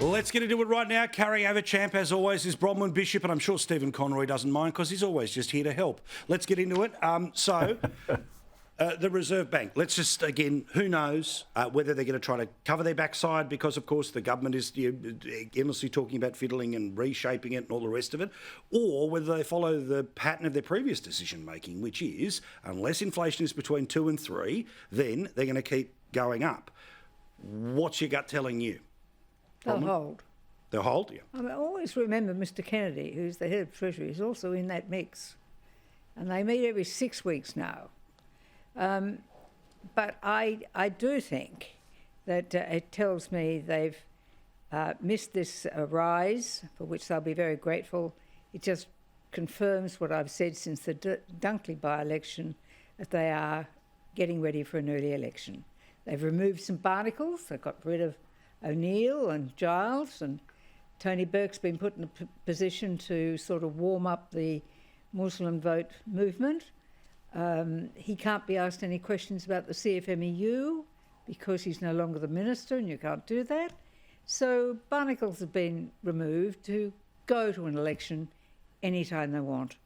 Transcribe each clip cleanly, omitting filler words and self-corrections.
Let's get into it right now. Carrying over champ, as always, is Bronwyn Bishop, and I'm sure Stephen Conroy doesn't mind because he's always just here to help. Let's get into it. The Reserve Bank. Let's just, again, who knows whether they're going to try to cover their backside because, of course, the government is endlessly talking about fiddling and reshaping it and all the rest of it, or whether they follow the pattern of their previous decision-making, which is, unless inflation is between 2 and 3, then they're going to keep going up. What's your gut telling you? They'll hold. They'll hold, yeah. I always remember Mr Kennedy, who's the head of Treasury, is also in that mix. And they meet every 6 weeks now. But I do think that it tells me they've missed this rise, for which they'll be very grateful. It just confirms what I've said since the Dunkley by-election, that they are getting ready for an early election. They've removed some barnacles. They've got rid of O'Neill and Giles, and Tony Burke's been put in a position to sort of warm up the Muslim vote movement. He can't be asked any questions about the CFMEU because he's no longer the minister and you can't do that. So barnacles have been removed to go to an election anytime they want.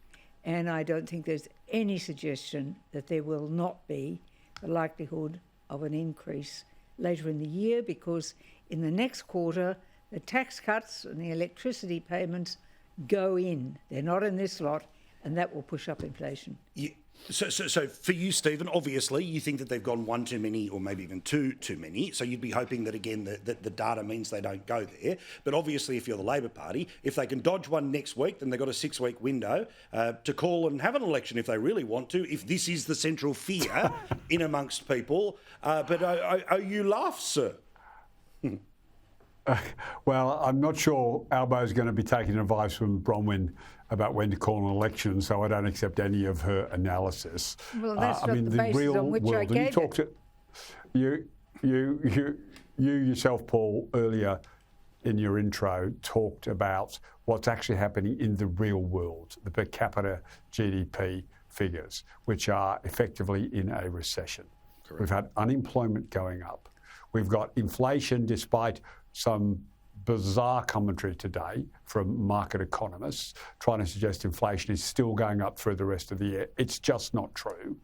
And I don't think there's any suggestion that there will not be the likelihood of an increase later in the year, because in the next quarter, the tax cuts and the electricity payments go in. They're not in this lot, and that will push up inflation. Yeah. So for you, Stephen, obviously you think that they've gone one too many or maybe even two too many. So you'd be hoping that, again, that the data means they don't go there. But obviously if you're the Labor Party, if they can dodge one next week, then they've got a 6-week window to call and have an election if they really want to, if this is the central fear in amongst people. But you laugh, sir. Well, I'm not sure Albo's going to be taking advice from Bronwyn about when to call an election, so I don't accept any of her analysis. Well, that's not the basis on which I gave it. You yourself, Paul, earlier in your intro talked about what's actually happening in the real world, the per capita GDP figures, which are effectively in a recession. Correct. We've had unemployment going up. We've got inflation, despite some bizarre commentary today from market economists trying to suggest inflation is still going up through the rest of the year. It's just not true.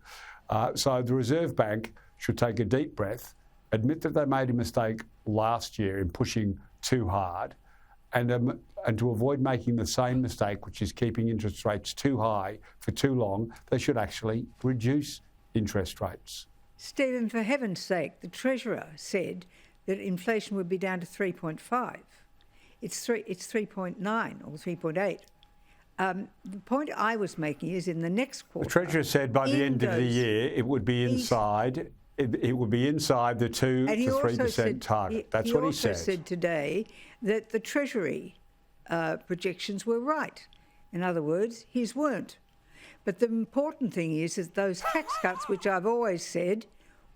So the Reserve Bank should take a deep breath, admit that they made a mistake last year in pushing too hard, and to avoid making the same mistake, which is keeping interest rates too high for too long, they should actually reduce interest rates. Stephen, for heaven's sake, the Treasurer said that inflation would be down to 3.5. It's 3.9 or 3.8. The point I was making is in the next quarter. The Treasurer said by the end of the year it would be inside. It would be inside the 2 to 3% target. That's what he said. He also said today that the Treasury projections were right. In other words, his weren't. But the important thing is that those tax cuts, which I've always said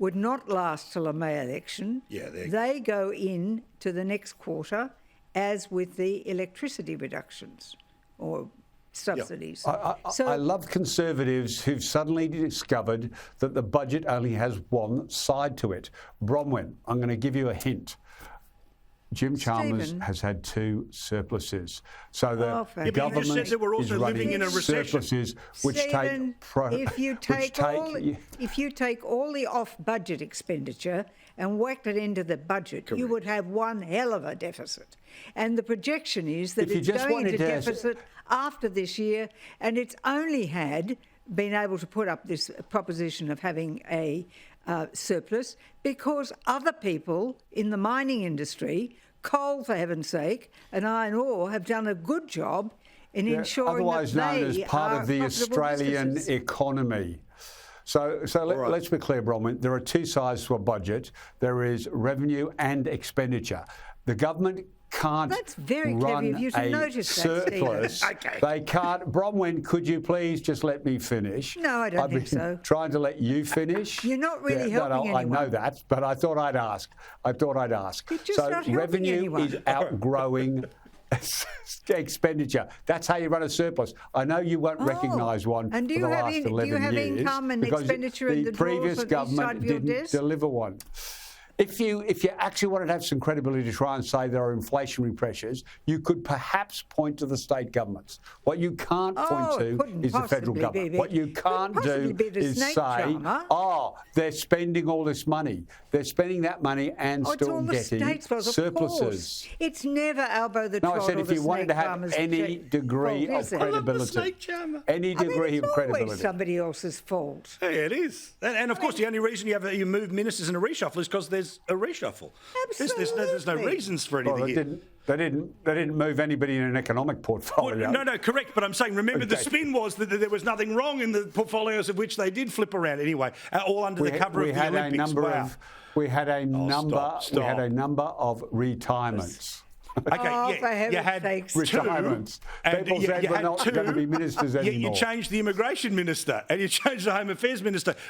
would not last till a May election, they go in to the next quarter, as with the electricity reductions or subsidies. Yep. I love Conservatives who've suddenly discovered that the budget only has one side to it. Bronwyn, I'm going to give you a hint. Jim Chalmers has had 2 surpluses. So the government just said that we're also is living in a recession. Surpluses which Stephen, if you take all the off-budget expenditure and whacked it into the budget, you would have one hell of a deficit. And the projection is that it's going into deficit after this year, and it's only been able to put up this proposition of having a surplus because other people in the mining industry, coal for heaven's sake, and iron ore have done a good job in ensuring otherwise that known as part of the Australian economy. So let's be clear, Bronwyn. There are 2 sides to a budget. There is revenue and expenditure. The government can't That's very clever of you to notice surplus. That, Stephen. Okay. They can't. Bronwyn, could you please just let me finish? No, I don't think so. I've been trying to let you finish. You're not really helping anyone. I know that, but I thought I'd ask. You're just not helping revenue anyone. is outgrowing expenditure. That's how you run a surplus. I know you won't recognise one for the last 11 years. Do you have income and expenditure in the previous drawers government on each side of your didn't desk? deliver one. If you actually wanted to have some credibility to try and say there are inflationary pressures, you could perhaps point to the state governments. What you can't point to is the federal government. What you can't do is say, they're spending all this money. They're spending that money and still getting surpluses. It's never Albo the Troll. No, I said if you wanted to have any degree of credibility, any degree of credibility. It's always somebody else's fault. Yeah, it is. And of course, the only reason you move ministers in a reshuffle is because there's a reshuffle. Absolutely. There's no reasons for anything here. They didn't move anybody in an economic portfolio. Well, no, correct. But I'm saying, remember, the spin was that there was nothing wrong in the portfolios of which they did flip around anyway, all under the cover of the Olympics. We had a number of retirements. Okay, you had retirements. People said we're not going to be ministers anymore. You changed the immigration minister and you changed the Home Affairs minister.